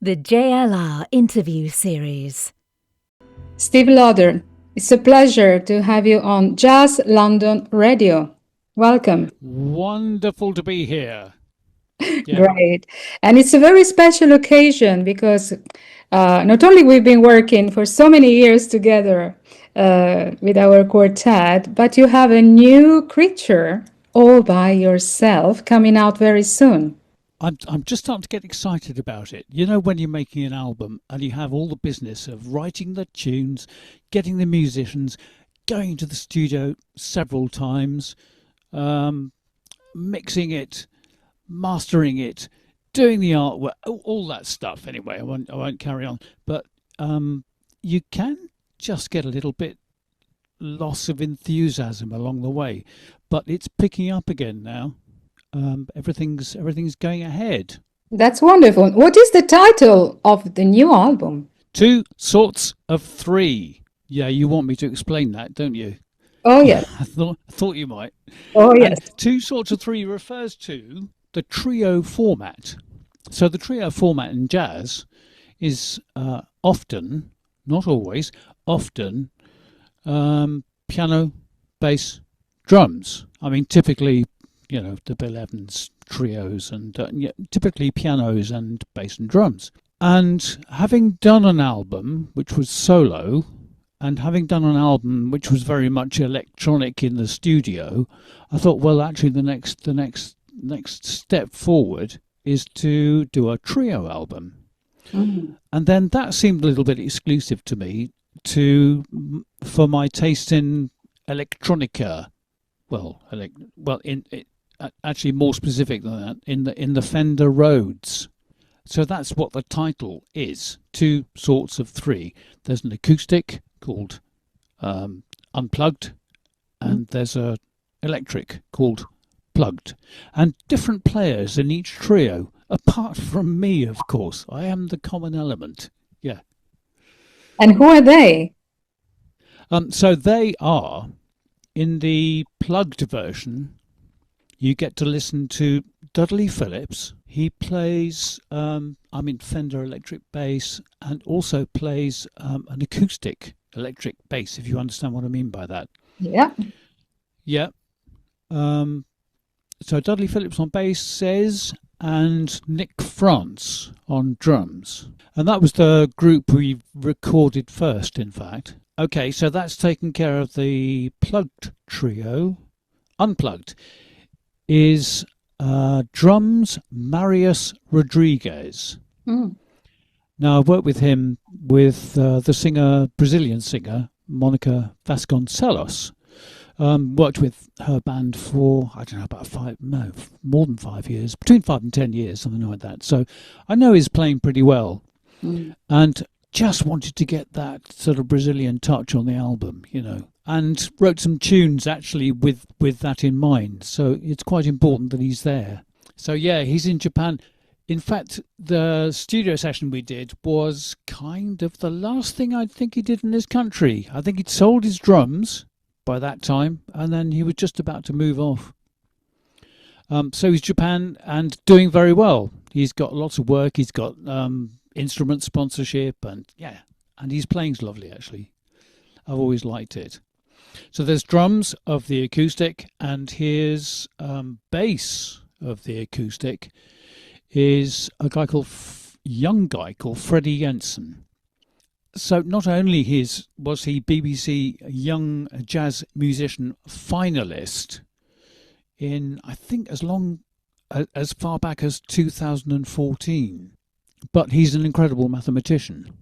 The JLR interview series. Steve Lodder, it's a pleasure to have you on Jazz London Radio. Welcome. Wonderful to be here. Yeah. Great. And it's a very special occasion because not only we've been working for so many years together with our quartet, but you have a new creature all by yourself coming out very soon. I'm just starting to get excited about it. You know, when you're making an album and you have all the business of writing the tunes, getting the musicians, going to the studio several times, mixing it, mastering it, doing the artwork, all that stuff. Anyway, I won't carry on. But you can just get a little bit loss of enthusiasm along the way. But it's picking up again now. Everything's going ahead. That's wonderful. What is the title of the new album? Two Sorts of Three. Yeah, you want me to explain that, don't you? Oh, yes. I thought you might. Oh, yes. And Two Sorts of Three refers to the trio format. So the trio format in jazz is often, not always, often piano, bass, drums. I mean, typically, you know, the Bill Evans trios and typically pianos and bass and drums. And having done an album which was solo and having done an album which was very much electronic in the studio, I thought, well, actually the next step forward is to do a trio album. Mm. And then that seemed a little bit exclusive to me for my taste in electronica. Actually more specific than that, in the Fender Rhodes. So that's what the title is, Two Sorts of Three. There's an acoustic called Unplugged, and there's a electric called Plugged. And different players in each trio, apart from me, of course. I am the common element. Yeah. And who are they? So they are, in the plugged version, you get to listen to Dudley Phillips. He plays, Fender electric bass, and also plays an acoustic electric bass, if you understand what I mean by that. Yeah. Yeah. So Dudley Phillips on bass says, and Nick France on drums. And that was the group we recorded first, in fact. Okay, so that's taken care of the plugged trio. Unplugged is drums Marius Rodriguez. Mm. Now, I've worked with him with the Brazilian singer, Monica Vasconcelos. Worked with her band for, I don't know, more than 5 years, between 5 and 10 years, something like that. So I know he's playing pretty well. Mm. And just wanted to get that sort of Brazilian touch on the album, you know. And wrote some tunes actually with that in mind. So it's quite important that he's there. So yeah, he's in Japan. In fact, the studio session we did was kind of the last thing I think he did in this country. I think he'd sold his drums by that time, and then he was just about to move off. So he's Japan and doing very well. He's got lots of work. He's got instrument sponsorship, and he's playing lovely actually. I've always liked it. So there's drums of the acoustic, and his bass of the acoustic is a young guy called Freddie Jensen. So not only was he BBC Young Jazz Musician finalist in, I think, as far back as 2014, but he's an incredible mathematician.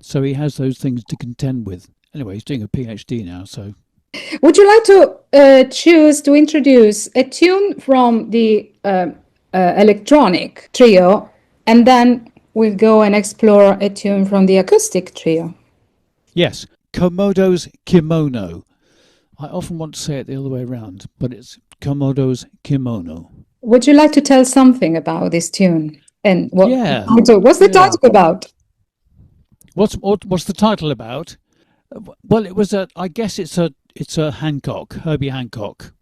So he has those things to contend with. Anyway, he's doing a PhD now, so. Would you like to choose to introduce a tune from the electronic trio, and then we'll go and explore a tune from the acoustic trio? Yes, Komodo's Kimono. I often want to say it the other way around, but it's Komodo's Kimono. Would you like to tell something about this tune? And what's the title about? What's the title about? Well, it was I guess it's a Herbie Hancock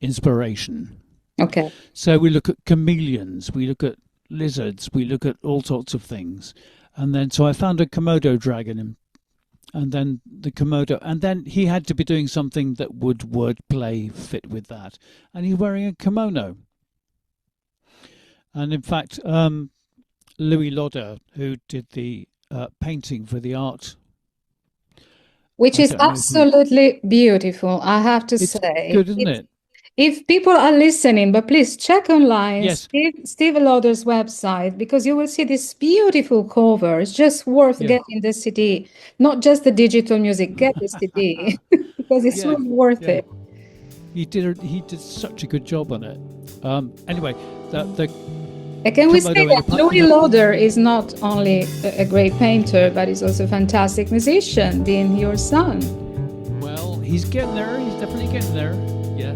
inspiration. Okay. So we look at chameleons, we look at lizards, we look at all sorts of things. And then, so I found a Komodo dragon, and then the Komodo, and then he had to be doing something that would wordplay fit with that. And he's wearing a kimono. And in fact, Louis Lodder, who did the painting for the art, which is absolutely beautiful, I have to say. It's good, isn't it? If people are listening, but please check online Yes. Steve Lodder's website, because you will see this beautiful cover. It's just worth getting the CD, not just the digital music. Get the CD because it's really worth it. He did such a good job on it. Anyway, can we say that Louis Lodder is not only a great painter, but he's also a fantastic musician, being your son? Well, he's getting there. He's definitely getting there. Yeah.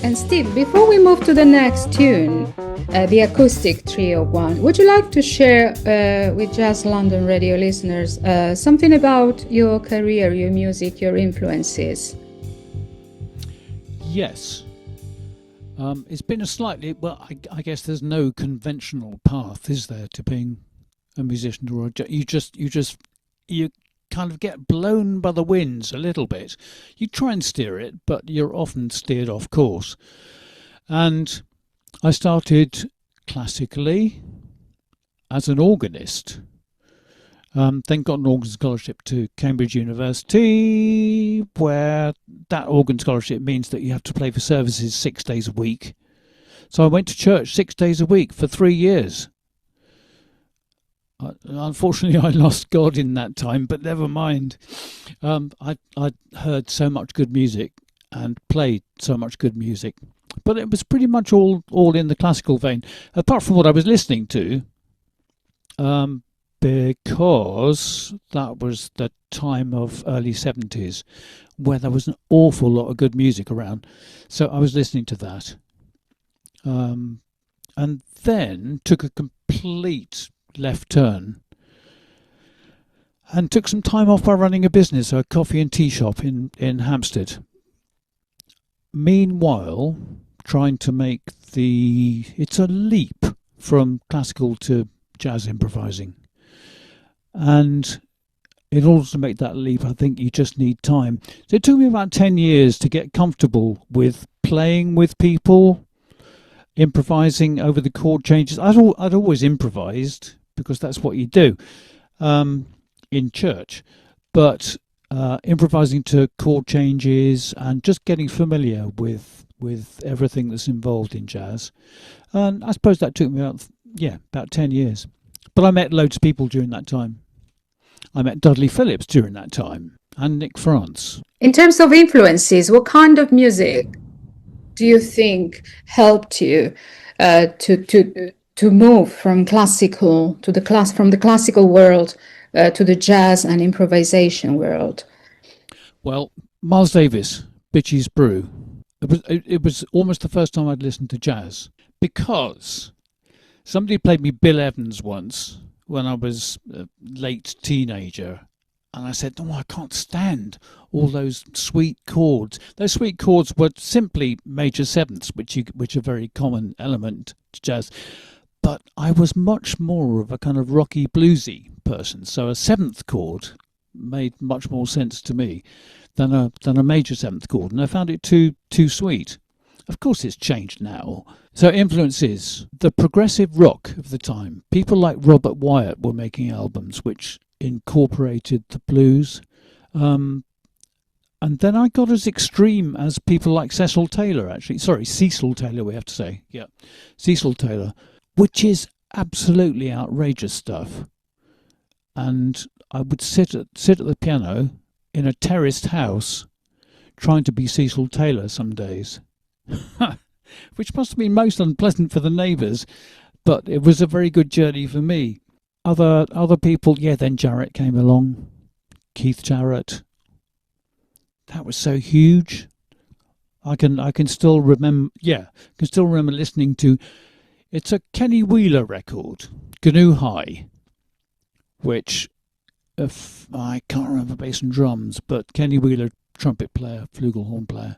And Steve, before we move to the next tune, the acoustic trio one, would you like to share with Jazz London radio listeners something about your career, your music, your influences? Yes. It's been a slightly, well, I guess there's no conventional path, is there, to being a musician or you kind of get blown by the winds a little bit. You try and steer it, but you're often steered off course. And I started classically as an organist, Then got an organ scholarship to Cambridge University, where that organ scholarship means that you have to play for services 6 days a week. So I went to church 6 days a week for 3 years. Unfortunately, I lost God in that time, but never mind. I heard so much good music and played so much good music, but it was pretty much all in the classical vein, apart from what I was listening to, because that was the time of early 70s where there was an awful lot of good music around. So I was listening to that. And then took a complete left turn and took some time off by running a business, a coffee and tea shop in Hampstead. Meanwhile, trying to make it's a leap from classical to jazz improvising. And in order to make that leap, I think you just need time. So it took me about 10 years to get comfortable with playing with people, improvising over the chord changes. I'd always improvised because that's what you do in church, but improvising to chord changes and just getting familiar with everything that's involved in jazz. And I suppose that took me about 10 years. But I met loads of people during that time. I met Dudley Phillips during that time and Nick France. In terms of influences, what kind of music do you think helped you to move from classical to from the classical world to the jazz and improvisation world? Well, Miles Davis, Bitches Brew. It was almost the first time I'd listened to jazz, because somebody played me Bill Evans once when I was a late teenager, and I said, "Oh, I can't stand all those sweet chords." Those sweet chords were simply major sevenths, which are a very common element to jazz. But I was much more of a kind of rocky bluesy person, so a seventh chord made much more sense to me than a major seventh chord, and I found it too sweet. Of course, it's changed now. So influences, the progressive rock of the time. People like Robert Wyatt were making albums which incorporated the blues. And then I got as extreme as people like Cecil Taylor, actually. Sorry, Cecil Taylor, we have to say. Yeah, Cecil Taylor, which is absolutely outrageous stuff. And I would sit at the piano in a terraced house trying to be Cecil Taylor some days. Which must have been most unpleasant for the neighbours, but it was a very good journey for me. Other people, then Jarrett came along, Keith Jarrett. That was so huge. I can still remember. Listening to. It's a Kenny Wheeler record, Canoe High, which I can't remember bass and drums, but Kenny Wheeler, trumpet player, flugelhorn player.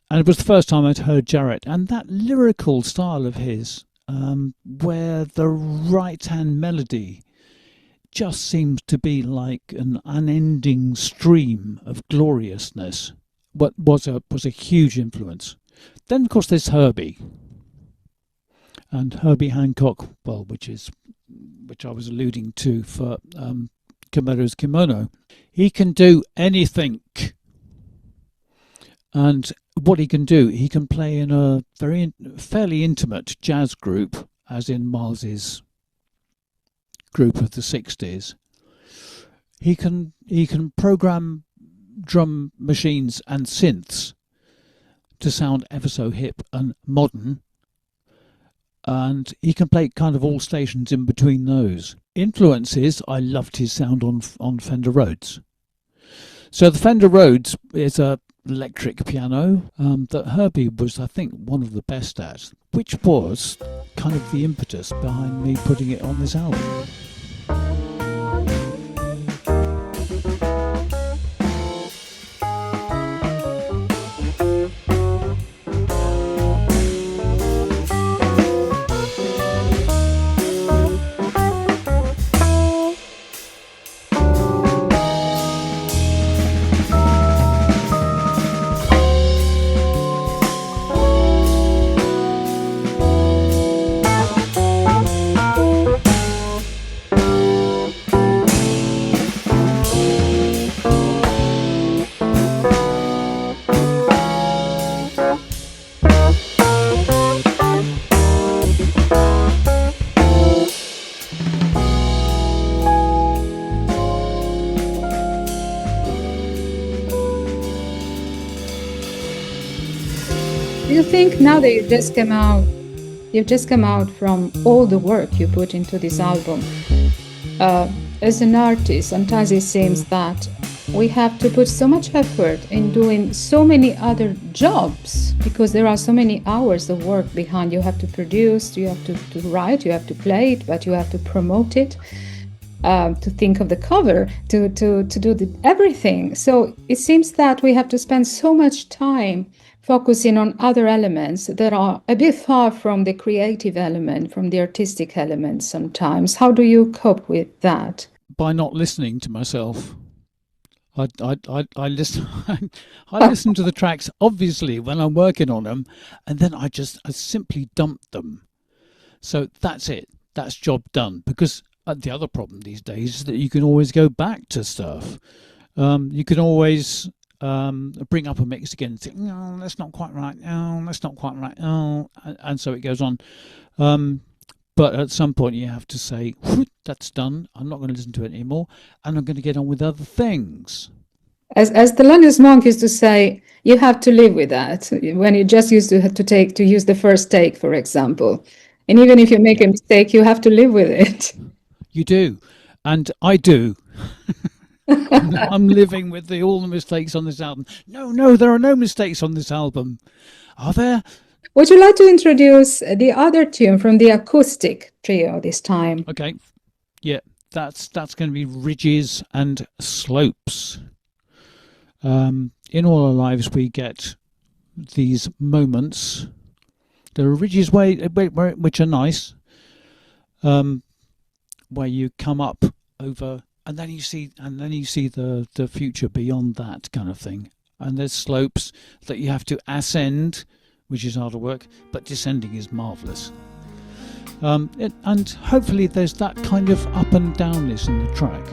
And it was the first time I'd heard Jarrett, and that lyrical style of his, where the right-hand melody just seems to be like an unending stream of gloriousness, was a huge influence. Then, of course, there's Herbie. And Herbie Hancock, which I was alluding to for Komodo's Kimono. He can do anything. And what he can do, he can play in a fairly intimate jazz group, as in Miles's group of the 60s. He can program drum machines and synths to sound ever so hip and modern, and he can play kind of all stations in between those. Influences, I loved his sound on Fender Rhodes. So the Fender Rhodes is a electric piano that Herbie was, I think, one of the best at, which was kind of the impetus behind me putting it on this album. Do you think now that you've just come out from all the work you put into this album, uh, as an artist, sometimes it seems that we have to put so much effort in doing so many other jobs because there are so many hours of work behind. You have to produce, you have to write, you have to play it, but you have to promote it, to think of the cover, to do everything. So it seems that we have to spend so much time focusing on other elements that are a bit far from the creative element, from the artistic element sometimes. How do you cope with that? By not listening to myself. I listen. I listen to the tracks obviously when I'm working on them, and then I simply dump them. So that's it. That's job done. Because the other problem these days is that you can always go back to stuff. You can always bring up a mix again and think, no, that's not quite right. No, that's not quite right. Oh, and so it goes on. But at some point you have to say, that's done. I'm not going to listen to it anymore, and I'm going to get on with other things. As the Thelonious Monk used to say, you have to live with that. When you just used to use the first take, for example, and even if you make a mistake, you have to live with it. You do, and I do. I'm living with all the mistakes on this album. No, there are no mistakes on this album. Are there? Would you like to introduce the other tune from the acoustic trio this time? Okay, yeah, that's going to be Ridges and Slopes. In all our lives, we get these moments. There are ridges which are nice, where you come up over, and then you see the future beyond that kind of thing. And there's slopes that you have to ascend, which is harder work, but descending is marvellous. And hopefully there's that kind of up and downness in the track.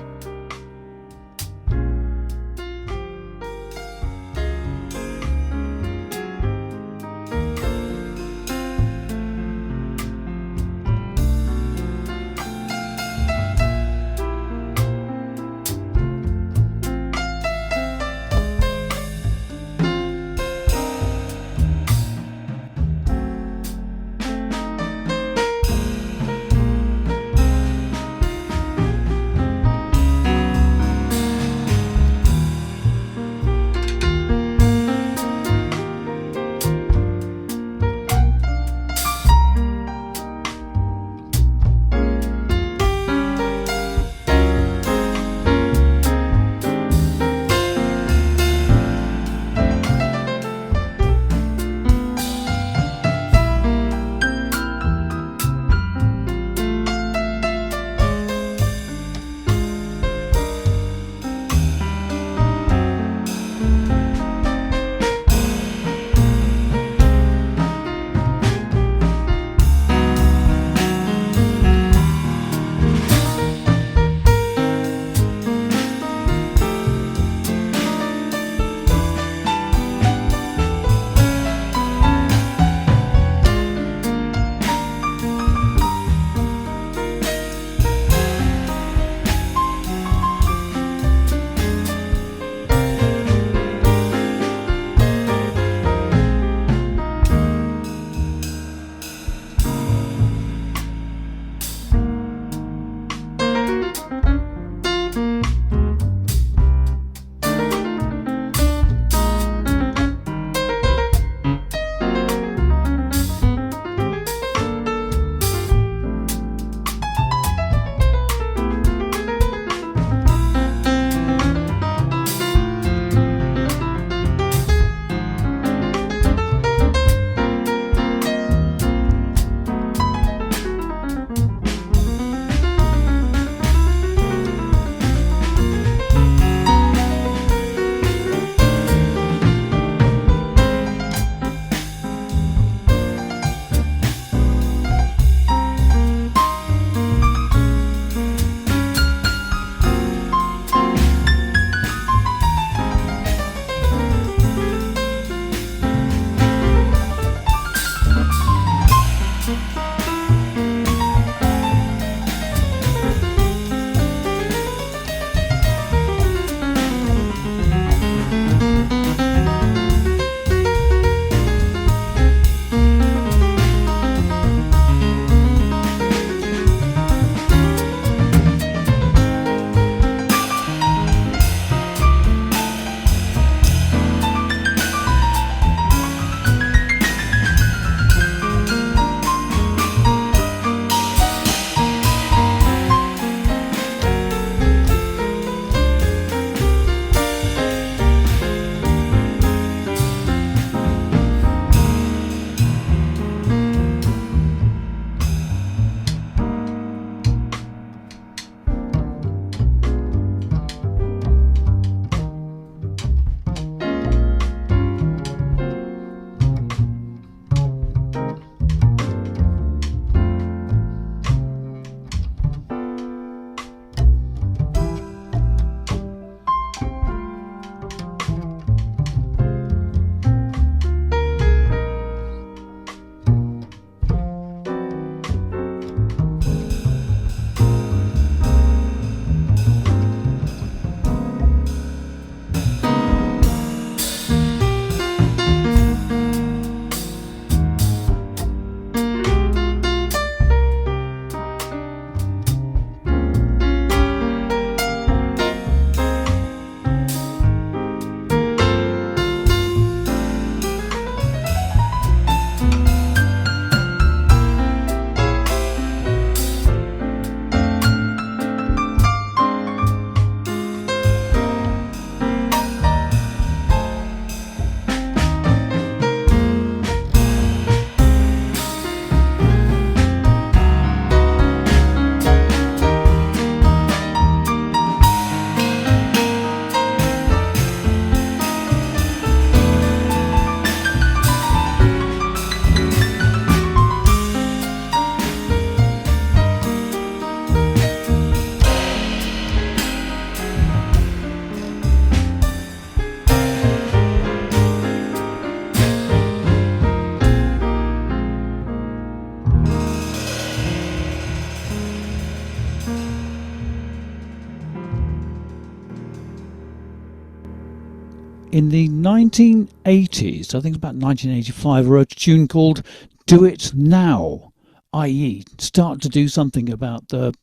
in the 1980s, I think it's about 1985, wrote a tune called Do It Now, i.e. start to do something about the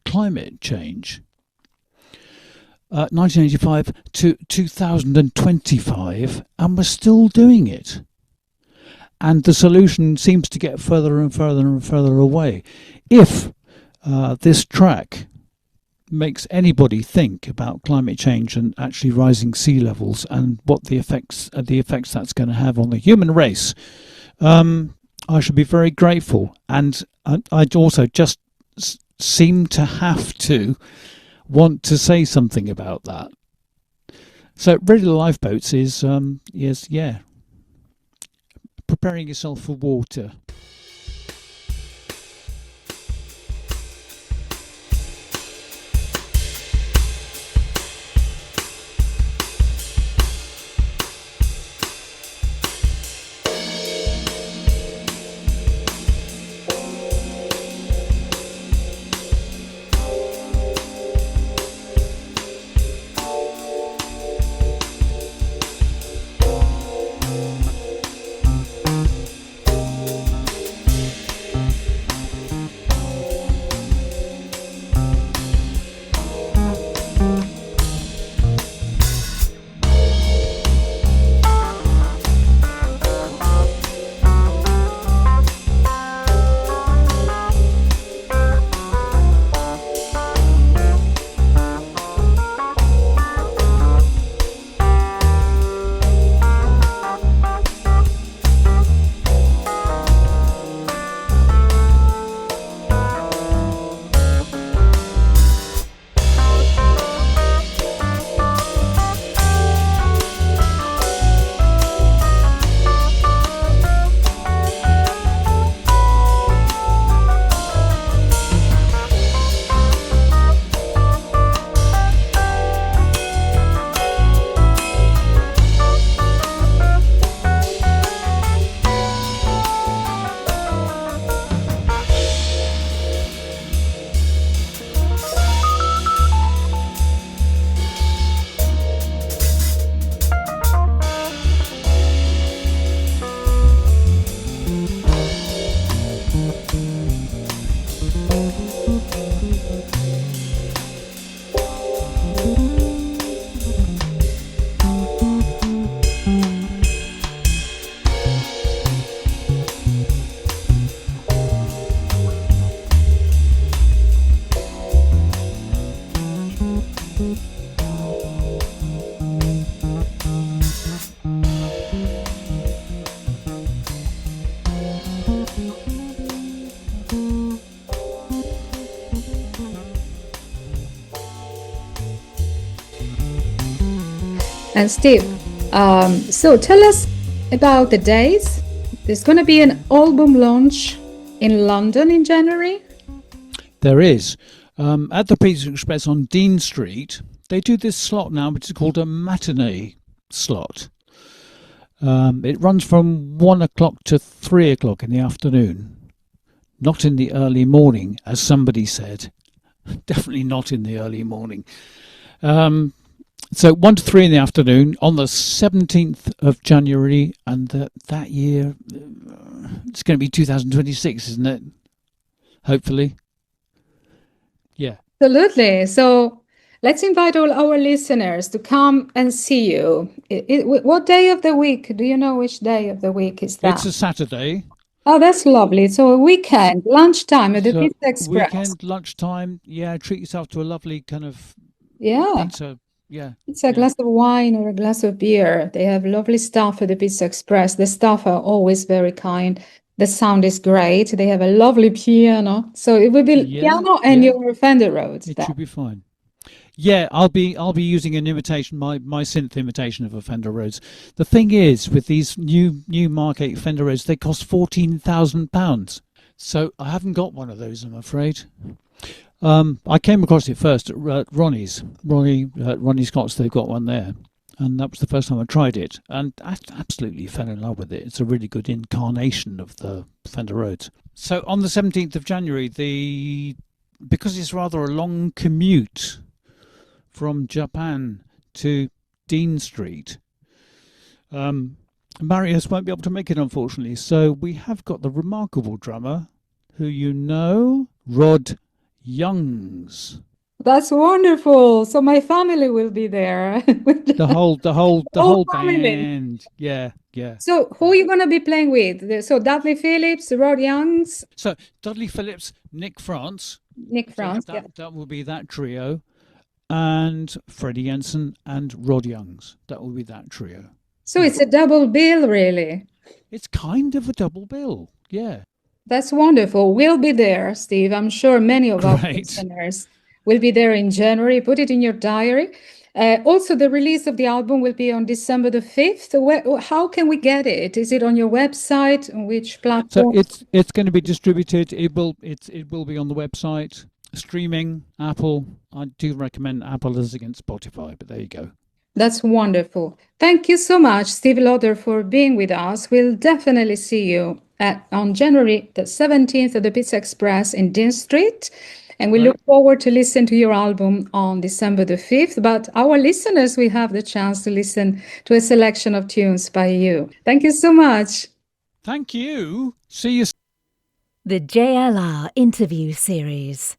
climate change. 1985 to 2025, and we're still doing it. And the solution seems to get further and further and further away. If this track makes anybody think about climate change and actually rising sea levels and what the effects that's going to have on the human race, I should be very grateful. And I'd also just seem to have to want to say something about that. So Radio Lifeboats is preparing yourself for water. And Steve, so tell us about the days. There's going to be an album launch in London in January. There is. At the Pizza Express on Dean Street, they do this slot now, which is called a matinee slot. It runs from 1 o'clock to 3 o'clock in the afternoon. Not in the early morning, as somebody said. Definitely not in the early morning. So 1 to 3 in the afternoon on the 17th of January, and that year, it's going to be 2026, isn't it? Hopefully. Yeah. Absolutely. So let's invite all our listeners to come and see you. What day of the week? Do you know which day of the week is that? It's a Saturday. Oh, that's lovely. So a weekend, lunchtime at the Pizza Express. Weekend, lunchtime, yeah, treat yourself to a lovely kind of pizza. Yeah. It's a glass of wine or a glass of beer. They have lovely staff at the Pizza Express. The staff are always very kind. The sound is great. They have a lovely piano. So it will be piano and your Fender Rhodes. It should be fine. Yeah, I'll be using an imitation, my synth imitation of a Fender Rhodes. The thing is, with these new Mark 8 Fender Rhodes, they cost £14,000. So I haven't got one of those, I'm afraid. I came across it first at Ronnie's. Ronnie Scott's, they've got one there. And that was the first time I tried it. And I absolutely fell in love with it. It's a really good incarnation of the Fender Rhodes. So on the 17th of January, because it's rather a long commute from Japan to Dean Street, Marius won't be able to make it, unfortunately. So we have got the remarkable drummer, who you know, Rod Youngs. That's wonderful. So my family will be there. The whole family. band. Yeah. So who are you going to be playing with? So Dudley Phillips, Rod Youngs, So Dudley Phillips, Nick France. Nick France. So that will be that trio. And Freddie Jensen and Rod Youngs. That will be that trio. So it's a double bill, really. It's kind of a double bill. Yeah. That's wonderful. We'll be there, Steve. I'm sure many of our Great. listeners will be there in January. Put it in your diary. Also, the release of the album will be on December the 5th. How can we get it? Is it on your website? On which platform? So it's going to be distributed. It will be on the website. Streaming, Apple. I do recommend Apple as against Spotify, but there you go. That's wonderful. Thank you so much, Steve Lodder, for being with us. We'll definitely see you on January the 17th at the Pizza Express in Dean Street. And we look forward to listen to your album on December the 5th. But our listeners will have the chance to listen to a selection of tunes by you. Thank you so much. Thank you. See you. The JLR interview series.